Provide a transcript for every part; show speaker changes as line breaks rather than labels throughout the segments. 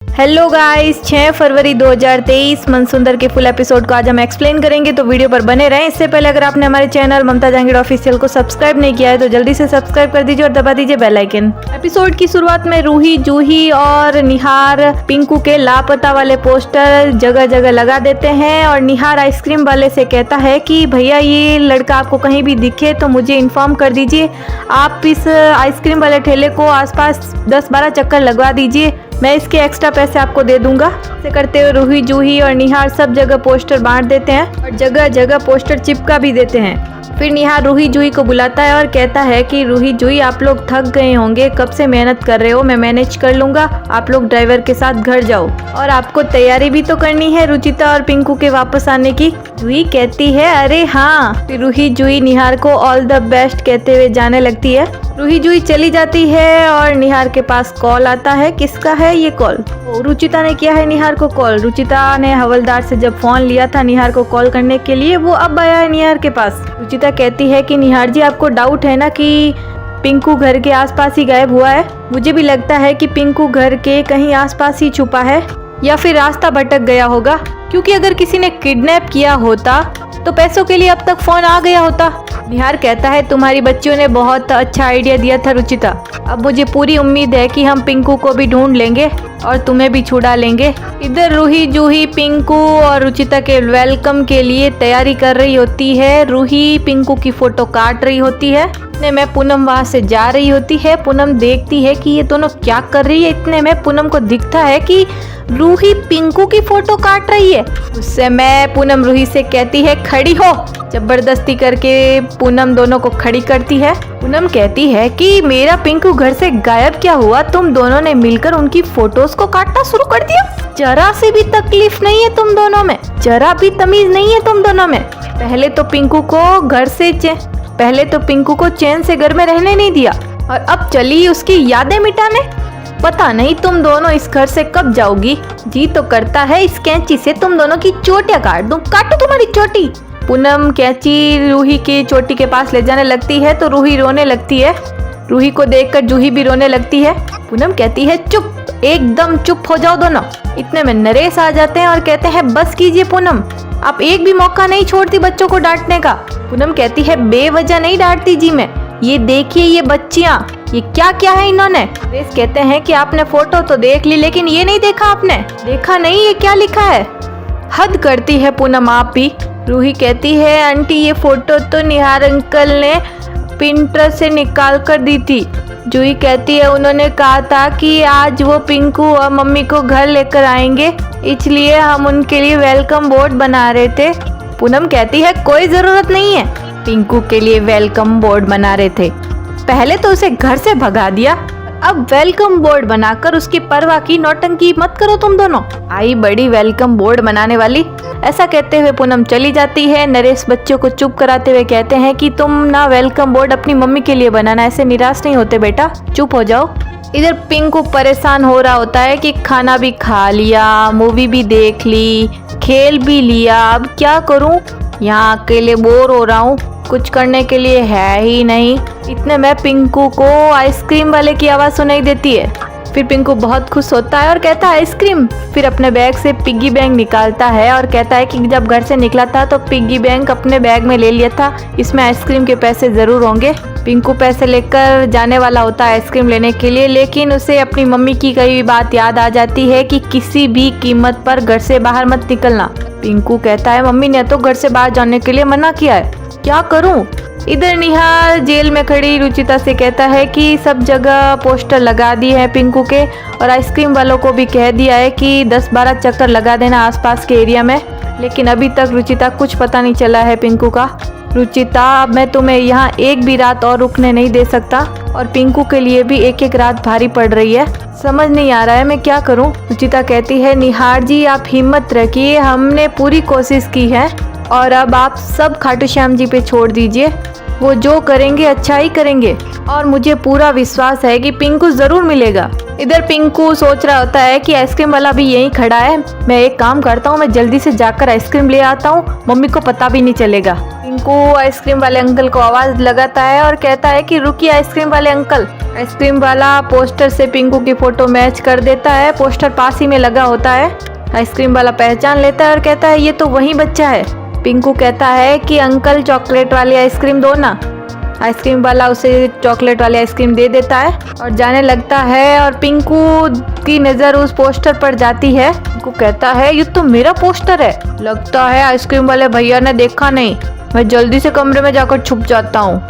Hello guys, 6 फरवरी 2023 मनसुंदर के full episode को आज हम एक्सप्लेन करेंगे, तो वीडियो पर बने रहें। इससे पहले अगर आपने हमारे चैनल ममता जहांगीर ऑफिशियल को सब्सक्राइब नहीं किया है तो जल्दी से सब्सक्राइब कर दीजिए और दबा दीजिए बेल आइकन। एपिसोड की शुरुआत में रूही, जूही और निहार पिंकू के लापता वाले पोस्टर जगह जगह लगा देते हैं और निहार आइसक्रीम वाले से कहता है कि भैया ये लड़का आपको कहीं भी दिखे तो मुझे इन्फॉर्म कर दीजिए। आप इस आइसक्रीम वाले ठेले को आसपास 10-12 चक्कर लगवा दीजिए, मैं इसके एक्स्ट्रा पैसे आपको दे दूंगा। ऐसे करते हुए रूही, जूही और निहार सब जगह पोस्टर बांट देते हैं और जगह जगह पोस्टर चिपका भी देते हैं। फिर निहार रूही, जूही को बुलाता है और कहता है कि रूही, जूही आप लोग थक गए होंगे, कब से मेहनत कर रहे हो, मैं मैनेज कर लूंगा, आप लोग ड्राइवर के साथ घर जाओ और आपको तैयारी भी तो करनी है रुचिता और पिंकू के वापस आने की। जूही कहती है अरे हाँ। फिर रूही, जूही निहार को ऑल द बेस्ट कहते हुए जाने लगती है। रूही, जूही चली जाती है और निहार के पास कॉल आता है। किसका है ये कॉल? रुचिता ने किया है निहार को कॉल। रुचिता ने हवलदार से जब फोन लिया था निहार को कॉल करने के लिए, वो अब आया है निहार के पास। रुचिता कहती है कि निहार जी आपको डाउट है ना कि पिंकू घर के आसपास ही गायब हुआ है? मुझे भी लगता है कि पिंकू घर के कहीं आसपास ही छुपा है या फिर रास्ता भटक गया होगा, क्योंकि अगर किसी ने किडनैप किया होता तो पैसों के लिए अब तक फोन आ गया होता। निहार कहता है तुम्हारी बच्चियों ने बहुत अच्छा आइडिया दिया था रुचिता, अब मुझे पूरी उम्मीद है कि हम पिंकू को भी ढूंढ लेंगे और तुम्हें भी छुड़ा लेंगे। इधर रूही, जूही पिंकू और रुचिता के वेलकम के लिए तैयारी कर रही होती है। रूही पिंकू की फोटो काट रही होती है। इतने में पूनम वहां से जा रही होती है। पूनम देखती है कि ये दोनों क्या कर रही है। इतने में पूनम को दिखता है कि रूही पिंकू की फोटो काट रही है। उस समय पूनम रूही से कहती है खड़ी हो। जबरदस्ती करके पूनम दोनों को खड़ी करती है। पूनम कहती है कि मेरा पिंकू घर से गायब क्या हुआ, तुम दोनों ने मिलकर उनकी फोटोज को काटना शुरू कर दिया। जरा से भी तकलीफ नहीं है तुम दोनों में, जरा भी तमीज नहीं है तुम दोनों में। पहले तो पिंकू को चैन से घर में रहने नहीं दिया और अब चली उसकी यादें मिटाने। पता नहीं तुम दोनों इस घर से कब जाओगी। जी तो करता है इस कैंची से तुम दोनों की चोटियां काट दूं। काटो तुम्हारी चोटी। पूनम कैंची रूही की चोटी के पास ले जाने लगती है तो रूही रोने लगती है। रूही को देखकर जूही भी रोने लगती है। पूनम कहती है चुप, एकदम चुप हो जाओ दोनों। इतने में नरेश आ जाते हैं और कहते हैं बस कीजिए पूनम, आप एक भी मौका नहीं छोड़ती बच्चों को डांटने का। पूनम कहती है बेवजह नहीं डांटती जी मैं, ये देखिए ये बच्चियां, ये क्या क्या है इन्होंने। नरेश कहते हैं कि आपने फोटो तो देख ली लेकिन ये नहीं देखा, आपने देखा नहीं ये क्या लिखा है। हद करती है पूनम आप भी। रूही कहती है आंटी ये फोटो तो निहार अंकल ने पिंटरेस्ट से निकाल कर दी थी। जूही कहती है उन्होंने कहा था कि आज वो पिंकू और मम्मी को घर लेकर आएंगे, इसलिए हम उनके लिए वेलकम बोर्ड बना रहे थे। पूनम कहती है कोई जरूरत नहीं है, पिंकू के लिए वेलकम बोर्ड बना रहे थे, पहले तो उसे घर से भगा दिया, अब वेलकम बोर्ड बनाकर उसकी परवाह की नौटंकी मत करो तुम दोनों। आई बड़ी वेलकम बोर्ड बनाने वाली। ऐसा कहते हुए पूनम चली जाती है। नरेश बच्चों को चुप कराते हुए कहते हैं कि तुम ना वेलकम बोर्ड अपनी मम्मी के लिए बनाना, ऐसे निराश नहीं होते बेटा, चुप हो जाओ। इधर पिंकू परेशान हो रहा होता है कि खाना भी खा लिया, मूवी भी देख ली, खेल भी लिया, अब क्या करूं, यहाँ अकेले बोर हो रहा हूँ, कुछ करने के लिए है ही नहीं। इतने में पिंकू को आइसक्रीम वाले की आवाज़ सुनाई देती है। फिर पिंकू बहुत खुश होता है और कहता है आइसक्रीम। फिर अपने बैग से पिग्गी बैंक निकालता है और कहता है कि जब घर से निकला था तो पिग्गी बैंक अपने बैग में ले लिया था, इसमें आइसक्रीम के पैसे ज़रूर होंगे। पिंकू पैसे लेकर जाने वाला होता है आइसक्रीम लेने के लिए, लेकिन उसे अपनी मम्मी की कही हुई बात याद आ जाती है कि किसी भी कीमत पर घर से बाहर मत निकलना। पिंकू कहता है मम्मी ने तो घर से बाहर जाने के लिए मना किया है, क्या करूं। इधर निहार जेल में खड़ी रुचिता से कहता है कि सब जगह पोस्टर लगा दिए हैं पिंकू के और आइसक्रीम वालों को भी कह दिया है कि 10-12 चक्कर लगा देना आसपास के एरिया में, लेकिन अभी तक रुचिता कुछ पता नहीं चला है पिंकू का। रुचिता अब मैं तुम्हें यहाँ एक भी रात और रुकने नहीं दे सकता और पिंकू के लिए भी एक एक रात भारी पड़ रही है, समझ नहीं आ रहा है मैं क्या करूँ। रुचिता कहती है निहार जी आप हिम्मत रखिए, हमने पूरी कोशिश की है और अब आप सब खाटू श्याम जी पे छोड़ दीजिए, वो जो करेंगे अच्छा ही करेंगे और मुझे पूरा विश्वास है कि पिंकू जरूर मिलेगा। इधर पिंकू सोच रहा होता है कि आइसक्रीम वाला भी यहीं खड़ा है, मैं एक काम करता हूँ, मैं जल्दी से जाकर आइसक्रीम ले आता हूँ, मम्मी को पता भी नहीं चलेगा। पिंकू आइसक्रीम वाले अंकल को आवाज लगाता है और कहता है कि रुकिए आइसक्रीम वाले अंकल। आइसक्रीम वाला पोस्टर से पिंकू की फोटो मैच कर देता है। पोस्टर पास ही में लगा होता है। आइसक्रीम वाला पहचान लेता है और कहता है ये तो वही बच्चा है। पिंकू कहता है कि अंकल चॉकलेट वाली आइसक्रीम दो ना। आइसक्रीम वाला उसे चॉकलेट वाली आइसक्रीम दे देता है और जाने लगता है और पिंकू की नज़र उस पोस्टर पर जाती है। पिंकू कहता है ये तो मेरा पोस्टर है, लगता है आइसक्रीम वाले भैया ने देखा नहीं, मैं जल्दी से कमरे में जाकर छुप जाता हूँ।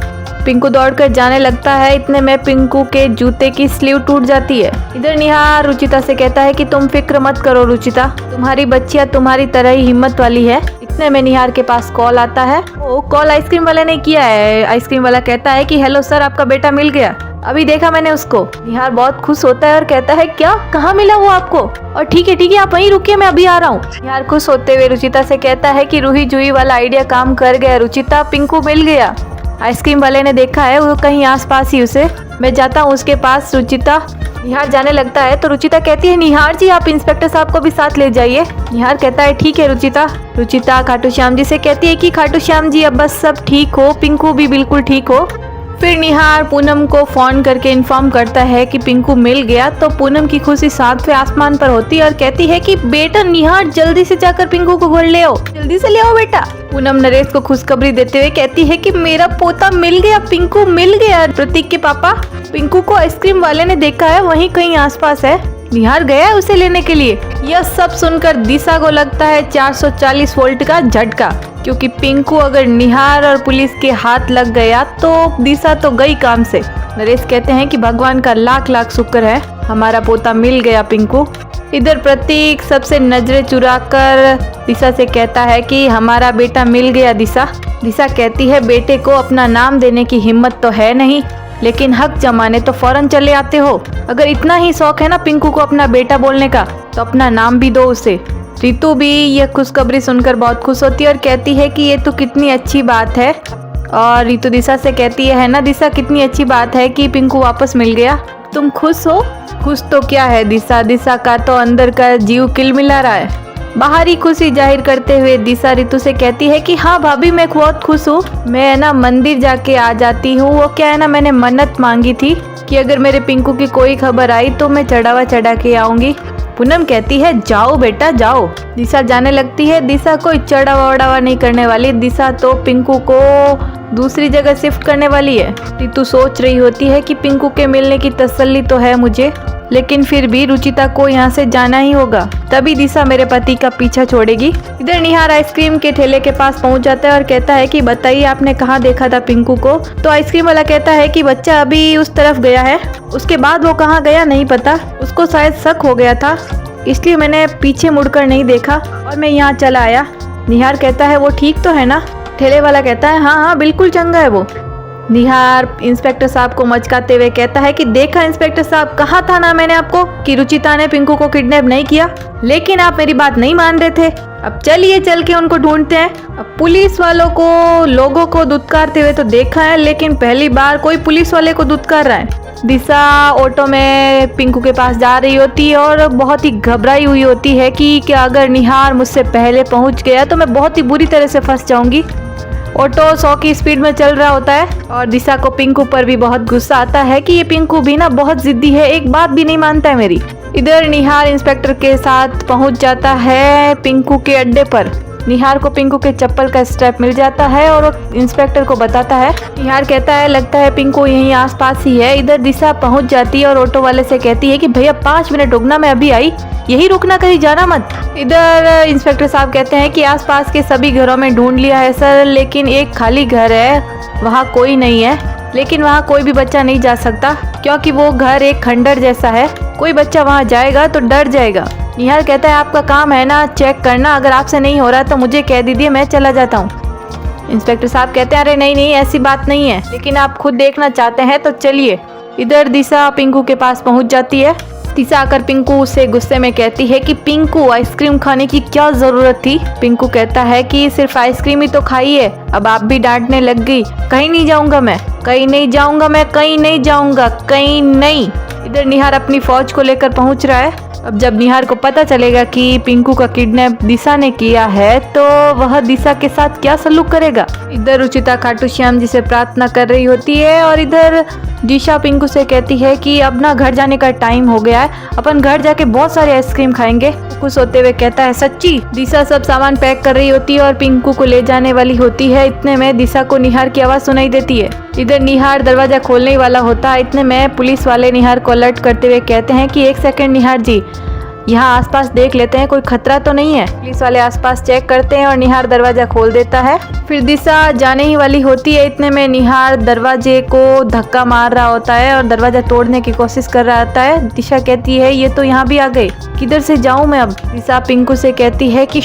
पिंकू दौड़कर जाने लगता है। इतने में पिंकू के जूते की स्लीव टूट जाती है। इधर निहार रुचिता से कहता है कि तुम फिक्र मत करो रुचिता, तुम्हारी बच्चियाँ तुम्हारी तरह ही हिम्मत वाली है। इतने में निहार के पास कॉल आता है। वो कॉल आइसक्रीम वाले ने किया है। आइसक्रीम वाला कहता है कि हेलो सर, आपका बेटा मिल गया, अभी देखा मैंने उसको। निहार बहुत खुश होता है और कहता है क्या, कहाँ मिला वो आपको? और ठीक है आप वहीं रुकिए, मैं अभी आ रहा हूँ। निहार खुश होते हुए रुचिता से कहता है कि रूही जुही वाला आइडिया काम कर गया रुचिता, पिंकू मिल गया। आइसक्रीम वाले ने देखा है वो कहीं आसपास ही उसे, मैं जाता हूँ उसके पास रुचिता। निहार जाने लगता है तो रुचिता कहती है निहार जी आप इंस्पेक्टर साहब को भी साथ ले जाइए। निहार कहता है ठीक है रुचिता। रुचिता खाटू श्याम जी से कहती है कि खाटू श्याम जी अब बस सब ठीक हो, पिंकू भी बिल्कुल ठीक हो। फिर निहार पूनम को फोन करके इन्फॉर्म करता है कि पिंकू मिल गया। तो पूनम की खुशी सातवें आसमान पर होती है और कहती है कि बेटा निहार जल्दी से जाकर पिंकू को घर ले आओ, जल्दी से ले आओ बेटा। पूनम नरेश को खुशखबरी देते हुए कहती है कि मेरा पोता मिल गया, पिंकू मिल गया। प्रतीक के पापा, पिंकू को आइसक्रीम वाले ने देखा है, वहीं कहीं आसपास है, निहार गया है उसे लेने के लिए। यह सब सुनकर दिशा को लगता है 440 वोल्ट का झटका, क्योंकि पिंकू अगर निहार और पुलिस के हाथ लग गया तो दिशा तो गई काम से। नरेश कहते हैं कि भगवान का लाख लाख शुक्र है, हमारा पोता मिल गया पिंकू। इधर प्रतीक सबसे नजरें चुराकर दिशा से कहता है कि हमारा बेटा मिल गया दिशा। दिशा कहती है बेटे को अपना नाम देने की हिम्मत तो है नहीं, लेकिन हक जमाने तो फौरन चले आते हो। अगर इतना ही शौक है ना पिंकू को अपना बेटा बोलने का, तो अपना नाम भी दो उसे। रितु भी यह खुशखबरी सुनकर बहुत खुश होती है और कहती है कि ये तो कितनी अच्छी बात है। और रितु दिशा से कहती है ना दिशा, कितनी अच्छी बात है कि पिंकू वापस मिल गया, तुम खुश हो? खुश तो क्या है दिशा, दिशा का तो अंदर का जीव किलमिला रहा है। बाहरी खुशी जाहिर करते हुए दिशा रितु से कहती है कि हाँ भाभी मैं बहुत खुश हूँ, मैं ना मंदिर जाके आ जाती हूँ। वो क्या है ना, मैंने मन्नत मांगी थी कि अगर मेरे पिंकू की कोई खबर आई तो मैं चढ़ावा चढ़ा के आऊंगी। पूनम कहती है जाओ बेटा जाओ। दिशा जाने लगती है। दिशा कोई चढ़ावा वढ़ावा नहीं करने वाली, दिशा तो पिंकू को दूसरी जगह शिफ्ट करने वाली है। रितु सोच रही होती है कि पिंकू के मिलने की तसल्ली तो है मुझे, लेकिन फिर भी रुचिता को यहाँ से जाना ही होगा, तभी दिशा मेरे पति का पीछा छोड़ेगी। इधर निहार आइसक्रीम के ठेले के पास पहुँच जाता है और कहता है कि बताइए आपने कहाँ देखा था पिंकू को? तो आइसक्रीम वाला कहता है कि बच्चा अभी उस तरफ गया है, उसके बाद वो कहाँ गया नहीं पता, उसको शायद शक हो गया था, इसलिए मैंने पीछे मुड़कर नहीं देखा और मैं यहाँ चला आया। निहार कहता है वो ठीक तो है ना? ठेले वाला कहता है हाँ बिल्कुल चंगा है वो। निहार इंस्पेक्टर साहब को मचकाते हुए कहता है कि देखा इंस्पेक्टर साहब, कहा था ना मैंने आपको कि रुचिता ने पिंकू को किडनैप नहीं किया, लेकिन आप मेरी बात नहीं मान रहे थे। अब चलिए चल के उनको ढूंढते हैं। अब पुलिस वालों को लोगों को दुत्कारते हुए तो देखा है, लेकिन पहली बार कोई पुलिस वाले को दुत्कार रहा है। दिशा ऑटो में पिंकू के पास जा रही होती है और बहुत ही घबराई हुई होती है कि क्या अगर निहार मुझसे पहले पहुंच गया तो मैं बहुत ही बुरी तरह से फंस जाऊंगी। ऑटो 100 की स्पीड में चल रहा होता है और दिशा को पिंकू पर भी बहुत गुस्सा आता है कि ये पिंकू भी ना बहुत जिद्दी है, एक बात भी नहीं मानता है मेरी। इधर निहार इंस्पेक्टर के साथ पहुंच जाता है पिंकू के अड्डे पर। निहार को पिंकू के चप्पल का स्ट्रैप मिल जाता है और वो इंस्पेक्टर को बताता है। निहार कहता है लगता है पिंकू यहीं आसपास ही है। इधर दिशा पहुंच जाती है और ऑटो वाले से कहती है कि भैया 5 मिनट रुकना, मैं अभी आई, यही रुकना, कहीं जाना मत। इधर इंस्पेक्टर साहब कहते हैं कि आसपास के सभी घरों में ढूंढ लिया है सर, लेकिन एक खाली घर है, वहाँ कोई नहीं है, लेकिन वहाँ कोई भी बच्चा नहीं जा सकता क्योंकि वो घर एक खंडर जैसा है, कोई बच्चा वहाँ जाएगा तो डर जाएगा। निहार कहता है आपका काम है ना चेक करना, अगर आपसे नहीं हो रहा तो मुझे कह दीजिए, मैं चला जाता हूँ। इंस्पेक्टर साहब कहते हैं अरे नहीं ऐसी बात नहीं है, लेकिन आप खुद देखना चाहते हैं तो चलिए। इधर दिशा पिंकू के पास पहुँच जाती है। दिशा आकर पिंकू से गुस्से में कहती है कि पिंकू आइसक्रीम खाने की क्या जरूरत थी? पिंकू कहता है कि सिर्फ आइसक्रीम ही तो खाई है, अब आप भी डांटने लग गई। कहीं नहीं जाऊंगा मैं, कहीं नहीं जाऊंगा मैं, कहीं नहीं जाऊंगा, कहीं नहीं। इधर निहार अपनी फौज को लेकर पहुंच रहा है। अब जब निहार को पता चलेगा कि पिंकू का किडनैप दिशा ने किया है तो वह दिशा के साथ क्या सलूक करेगा। इधर रुचिता खाटू श्याम जी से प्रार्थना कर रही होती है और इधर दिशा पिंकू से कहती है कि अब ना घर जाने का टाइम हो गया है, अपन घर जाके बहुत सारे आइसक्रीम खाएंगे। खुश होते हुए कहता है सच्ची। दिशा सब सामान पैक कर रही होती है और पिंकू को ले जाने वाली होती है। इतने में दिशा को निहार की आवाज सुनाई देती है। इधर निहार दरवाजा खोलने वाला होता है। इतने में पुलिस वाले निहार को अलर्ट करते हुए कहते हैं कि 1 सेकंड निहार जी, यहाँ आसपास देख लेते हैं कोई खतरा तो नहीं है। पुलिस वाले आसपास चेक करते हैं और निहार दरवाजा खोल देता है। फिर दिशा जाने ही वाली होती है। इतने में निहार दरवाजे को धक्का मार रहा होता है और दरवाजा तोड़ने की कोशिश कर रहा होता है। दिशा कहती है ये तो यहाँ भी आ गए, किधर से जाऊँ मैं अब। दिशा पिंकू से कहती है कि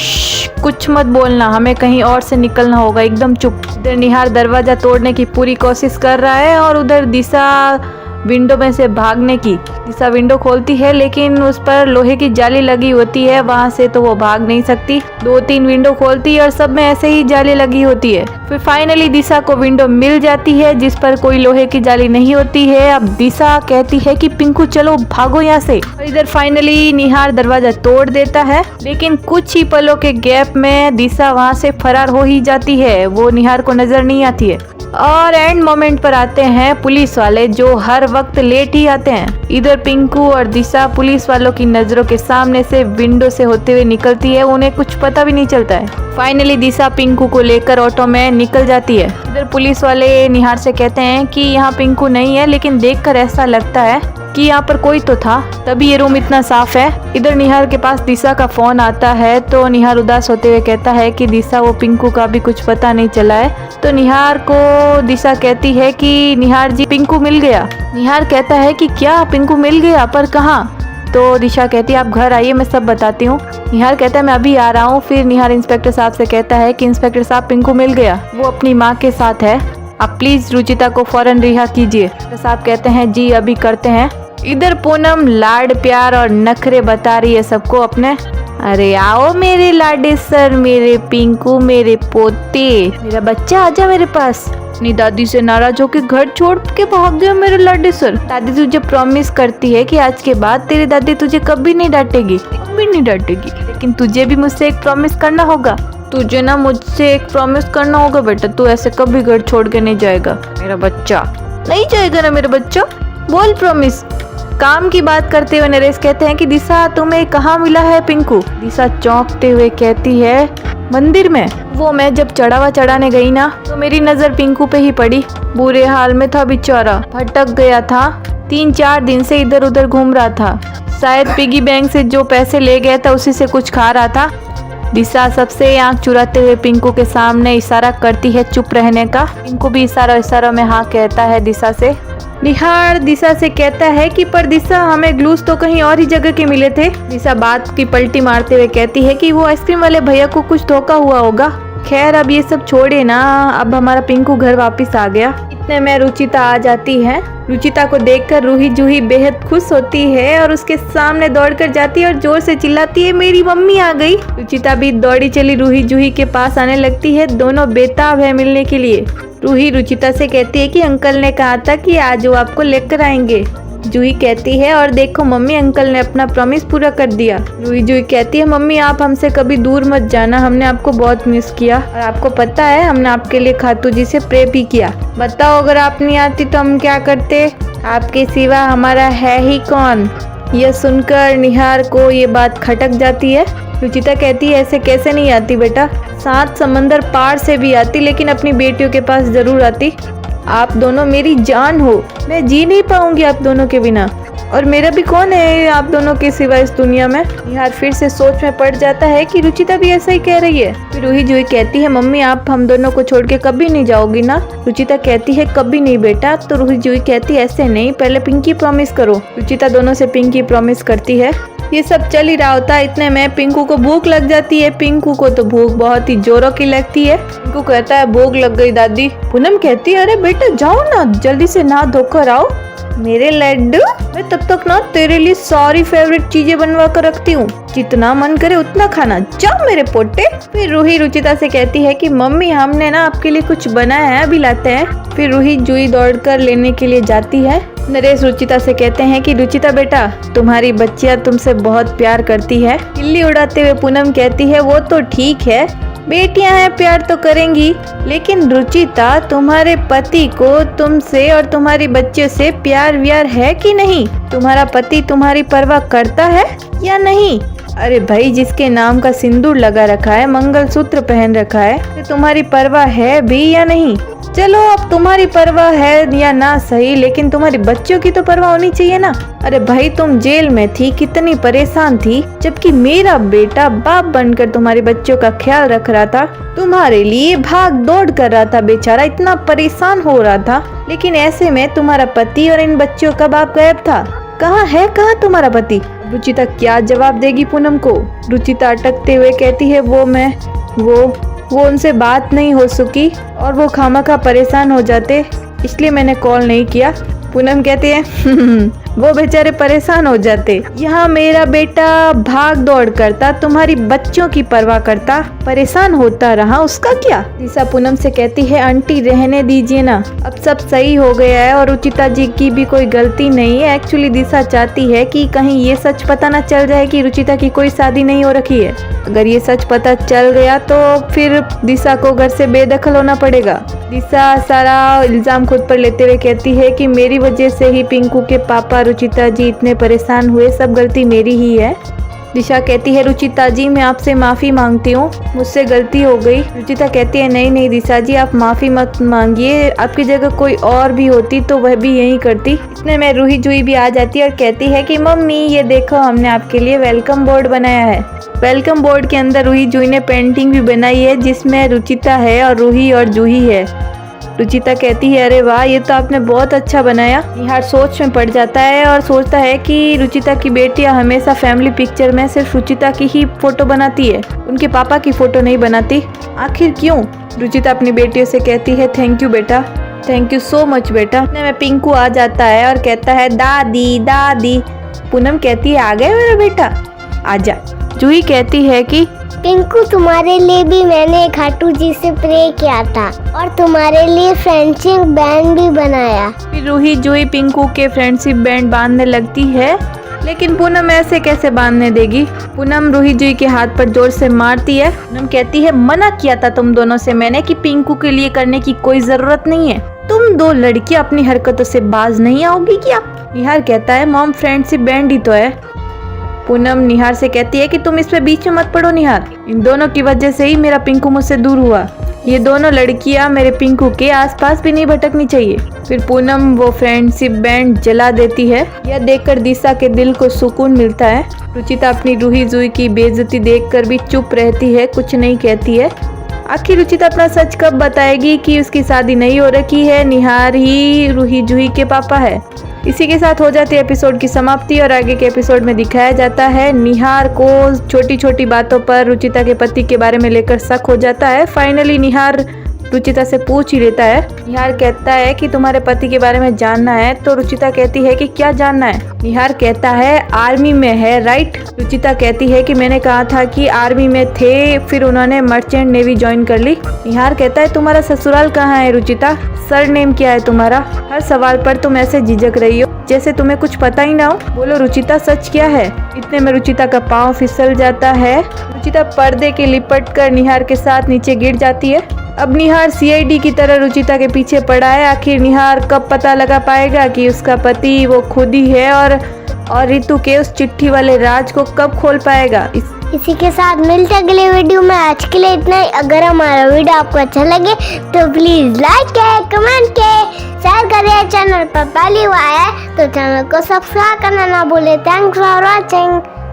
कुछ मत बोलना, हमें कहीं और से निकलना होगा, एकदम चुप। इधर निहार दरवाजा तोड़ने की पूरी कोशिश कर रहा है और उधर दिशा विंडो में से भागने की। दिशा विंडो खोलती है लेकिन उस पर लोहे की जाली लगी होती है, वहां से तो वो भाग नहीं सकती। 2-3 विंडो खोलती है और सब में ऐसे ही जाली लगी होती है। फिर फाइनली दिशा को विंडो मिल जाती है जिस पर कोई लोहे की जाली नहीं होती है। अब दिशा कहती है कि पिंकू चलो भागो यहाँ से। और इधर फाइनली निहार दरवाजा तोड़ देता है लेकिन कुछ ही पलों के गैप में दिशा वहाँ से फरार हो ही जाती है। वो निहार को नजर नहीं आती है। और एंड मोमेंट पर आते हैं पुलिस वाले जो हर वक्त लेट ही आते हैं। इधर पिंकू और दिशा पुलिस वालों की नजरों के सामने से विंडो से होते हुए निकलती है, उन्हें कुछ पता भी नहीं चलता है। फाइनली दिशा पिंकू को लेकर ऑटो में निकल जाती है। इधर पुलिस वाले निहार से कहते हैं कि यहाँ पिंकू नहीं है, लेकिन देखकर ऐसा लगता है कि यहाँ पर कोई तो था, तभी ये रूम इतना साफ है। इधर निहार के पास दिशा का फोन आता है तो निहार उदास होते हुए कहता है कि दिशा वो पिंकू का भी कुछ पता नहीं चला है। तो निहार को दिशा कहती है कि निहार जी पिंकू मिल गया। निहार कहता है कि क्या पिंकू मिल गया, पर कहाँ? तो दिशा कहती है आप घर आइए, मैं सब बताती हूँ। निहार कहता है मैं अभी आ रहा हूँ। फिर निहार इंस्पेक्टर साहब से कहता है कि इंस्पेक्टर साहब पिंकू मिल गया, वो अपनी माँ के साथ है, आप प्लीज रुचिता को फौरन रिहा कीजिए। साहब कहते हैं जी अभी करते हैं। इधर पूनम लाड प्यार और नखरे बता रही है सबको अपने। अरे आओ मेरे लाडे सर, मेरे पिंकू, मेरे पोते, मेरा बच्चा आजा मेरे पास। अपनी दादी से नाराज होकर घर छोड़ के भाग गया मेरे लाडे सर। दादी तुझे प्रॉमिस करती है कि आज के बाद तेरी दादी तुझे कभी नहीं डांटेगी, कभी नहीं डांटेगी, लेकिन तुझे भी मुझसे एक प्रॉमिस करना होगा। तुझे ना मुझसे एक प्रॉमिस करना होगा बेटा, तू ऐसे कभी घर छोड़ के नहीं जाएगा मेरा बच्चा। नहीं जाएगा ना मेरा बच्चा, बोल प्रॉमिस। काम की बात करते हुए नरेश कहते हैं कि दिशा तुम्हें कहाँ मिला है पिंकू? दिशा चौंकते हुए कहती है मंदिर में। वो मैं जब चढ़ावा चढ़ाने गई ना तो मेरी नजर पिंकू पे ही पड़ी। बुरे हाल में था बेचारा, भटक गया था, 3-4 दिन से इधर उधर घूम रहा था, शायद पिगी बैंक से जो पैसे ले गया था उसी से कुछ खा रहा था। दिशा सबसे आंख चुराते हुए पिंकू के सामने इशारा करती है चुप रहने का। पिंकू भी इशारों में हाँ कहता है दिशा से। निहार दिशा से कहता है कि पर दिशा हमें ग्लूस तो कहीं और ही जगह के मिले थे। दिशा बात की पलटी मारते हुए कहती है कि वो आइसक्रीम वाले भैया को कुछ धोखा हुआ होगा। खैर अब ये सब छोड़े ना, अब हमारा पिंकू घर वापस आ गया। इतने में रुचिता आ जाती है। रुचिता को देखकर रूही जूही बेहद खुश होती है और उसके सामने दौड़कर जाती है और जोर से चिल्लाती है मेरी मम्मी आ गई। रुचिता भी दौड़ी चली रूही जूही के पास आने लगती है। दोनों बेताब है मिलने के लिए। रूही रुचिता से कहती है कि अंकल ने कहा था कि आज वो आपको लेकर आएंगे। जूही कहती है और देखो मम्मी, अंकल ने अपना प्रॉमिस पूरा कर दिया। रूही जूही कहती है मम्मी आप हमसे कभी दूर मत जाना, हमने आपको बहुत मिस किया और आपको पता है हमने आपके लिए खातू जी से प्रे भी किया। बताओ अगर आप नहीं आती तो हम क्या करते, आपके सिवा हमारा है ही कौन। यह सुनकर निहार को ये बात खटक जाती है। रुचिता कहती है ऐसे कैसे नहीं आती बेटा, 7 समंदर पार से भी आती, लेकिन अपनी बेटियों के पास जरूर आती। आप दोनों मेरी जान हो, मैं जी नहीं पाऊंगी आप दोनों के बिना, और मेरा भी कौन है आप दोनों के सिवा इस दुनिया में। निहार फिर से सोच में पड़ जाता है कि रुचिता भी ऐसा ही कह रही है। फिर रूही जूही कहती है मम्मी आप हम दोनों को छोड़ के कभी नहीं जाओगी ना। रुचिता कहती है कभी नहीं बेटा। तो रूही जूही कहती है ऐसे नहीं, पहले पिंकी प्रॉमिस करो। रुचिता दोनों से पिंकी प्रॉमिस करती है। ये सब चल ही रहा होता है। इतने में पिंकू को भूख लग जाती है। पिंकू को तो भूख बहुत ही जोरों की लगती है। पिंकू कहता है भूख लग गई दादी। पूनम कहती है अरे बेटा जाओ ना, जल्दी से नहा धोकर आओ। मेरे लड्डू, मैं तब तक ना तेरे लिए सारी फेवरेट चीजें बनवा कर रखती हूँ, जितना मन करे उतना खाना, जाओ मेरे पोटे। फिर रूही रुचिता से कहती है कि मम्मी हमने ना आपके लिए कुछ बनाया है, अभी लाते हैं। फिर रूही जूही दौड़कर लेने के लिए जाती है। नरेश रुचिता से कहते हैं कि रुचिता बेटा, तुम्हारी बच्चियाँ तुमसे बहुत प्यार करती है। खिल्ली उड़ाते हुए पूनम कहती है वो तो ठीक है, बेटियां हैं प्यार तो करेंगी, लेकिन रुचिता तुम्हारे पति को तुमसे और तुम्हारी बच्चों से प्यार व्यार है कि नहीं? तुम्हारा पति तुम्हारी परवाह करता है या नहीं? अरे भाई, जिसके नाम का सिंदूर लगा रखा है, मंगलसूत्र पहन रखा है, तो तुम्हारी परवाह है भी या नहीं? चलो अब तुम्हारी परवाह है या ना सही, लेकिन तुम्हारी बच्चों की तो परवाह होनी चाहिए ना। अरे भाई, तुम जेल में थी, कितनी परेशान थी, जबकि मेरा बेटा बाप बनकर तुम्हारे बच्चों का ख्याल रख रहा था, तुम्हारे लिए भाग दौड़ कर रहा था, बेचारा इतना परेशान हो रहा था। लेकिन ऐसे में तुम्हारा पति और इन बच्चों का बाप गायब था। कहाँ है तुम्हारा पति? रुचिता क्या जवाब देगी पूनम को? रुचिता अटकते हुए कहती है वो उनसे बात नहीं हो सकी और वो खामखा परेशान हो जाते, इसलिए मैंने कॉल नहीं किया। पूनम कहती है वो बेचारे परेशान हो जाते, यहाँ मेरा बेटा भाग दौड़ करता, तुम्हारी बच्चों की परवाह करता, परेशान होता रहा, उसका क्या? दिशा पूनम से कहती है आंटी रहने दीजिए ना, अब सब सही हो गया है और रुचिता जी की भी कोई गलती नहीं है। एक्चुअली दिशा चाहती है कि कहीं ये सच पता न चल जाए कि रुचिता की कोई शादी नहीं हो रखी है। अगर ये सच पता चल गया तो फिर दिशा को घर से बेदखल होना पड़ेगा। दिशा सारा इल्जाम खुद पर लेते हुए कहती है कि मेरी वजह से ही पिंकू के पापा रुचिता जी इतने परेशान हुए, सब गलती मेरी ही है। दिशा कहती है रुचिता जी मैं आपसे माफ़ी मांगती हूँ, मुझसे गलती हो गई। रुचिता कहती है नहीं दिशा जी, आप माफ़ी मत मांगिए, आपकी जगह कोई और भी होती तो वह भी यही करती। इतने में रूही जूही भी आ जाती है और कहती है कि मम्मी ये देखो, हमने आपके लिए वेलकम बोर्ड बनाया है। वेलकम बोर्ड के अंदर रूही जूही ने पेंटिंग भी बनाई है, जिसमें रुचिता है और रूही और जूही है। रुचिता कहती है अरे वाह, ये तो आपने बहुत अच्छा बनाया। निहार सोच में पड़ जाता है और सोचता है कि रुचिता की बेटियां हमेशा फैमिली पिक्चर में सिर्फ रुचिता की ही फोटो बनाती है, उनके पापा की फोटो नहीं बनाती, आखिर क्यों? रुचिता अपनी बेटियों से कहती है थैंक यू बेटा, थैंक यू सो मच बेटा। इतने में पिंकू आ जाता है और कहता है दादी दादी। पूनम कहती है आ गए मेरा बेटा, आजा। जूही कहती है कि
पिंकू तुम्हारे लिए भी मैंने खाटू जी से प्रे किया था और तुम्हारे लिए फ्रेंडशिप बैंड भी बनाया।
फिर रूही जूही पिंकू के फ्रेंडशिप बैंड बांधने लगती है, लेकिन पूनम ऐसे कैसे बांधने देगी? पूनम रूही जूही के हाथ पर जोर से मारती है। पूनम कहती है मना किया था तुम दोनों से मैंने कि पिंकू के लिए करने की कोई जरूरत नहीं है, तुम दो लड़कियां अपनी हरकतों से बाज नहीं आओगी क्या? निहार कहता है मॉम फ्रेंडशिप बैंड ही तो है। पूनम निहार से कहती है कि तुम इस पे बीच में मत पड़ो निहार, इन दोनों की वजह से ही मेरा पिंकू मुझसे दूर हुआ, ये दोनों लड़कियां मेरे पिंकू के आसपास भी नहीं भटकनी चाहिए। फिर पूनम वो फ्रेंडशिप बैंड जला देती है। यह देखकर दिशा के दिल को सुकून मिलता है। रुचिता अपनी रूही जूही की बेइज्जती देखकर भी चुप रहती है, कुछ नहीं कहती है। आखिर रुचिता अपना सच कब बताएगी कि उसकी शादी नहीं हो रखी है, निहार ही रूही जूही के पापा है। इसी के साथ हो जाती है एपिसोड की समाप्ति और आगे के एपिसोड में दिखाया जाता है निहार को छोटी छोटी बातों पर रुचिता के पति के बारे में लेकर शक हो जाता है। फाइनली निहार रुचिता से पूछ ही लेता है। निहार कहता है कि तुम्हारे पति के बारे में जानना है, तो रुचिता कहती है कि क्या जानना है? निहार कहता है आर्मी में है राइट। रुचिता कहती है कि मैंने कहा था कि आर्मी में थे, फिर उन्होंने मर्चेंट नेवी ज्वाइन कर ली। निहार कहता है तुम्हारा ससुराल कहाँ है रुचिता, सरनेम क्या है तुम्हारा? हर सवाल पर तुम ऐसे झिझक रही हो जैसे तुम्हें कुछ पता ही ना हो, बोलो रुचिता सच क्या है? इतने में रुचिता का पाँव फिसल जाता है। रुचिता पर्दे के लिपट कर निहार के साथ नीचे गिर जाती है। अब निहार सीआईडी की तरह रुचिता के पीछे पड़ा है। आखिर निहार कब पता लगा पाएगा कि उसका पति वो खुद ही है और रितु के उस चिट्ठी वाले राज को कब खोल पाएगा?
इसी के साथ मिलते अगले वीडियो में। आज के लिए इतना ही। अगर हमारा वीडियो आपको अच्छा लगे तो प्लीज लाइक करें, कमेंट करें, शेयर करें। चैनल पर पहली बार है तो चैनल को सब्सक्राइब करना ना भूले। Thanks for watching.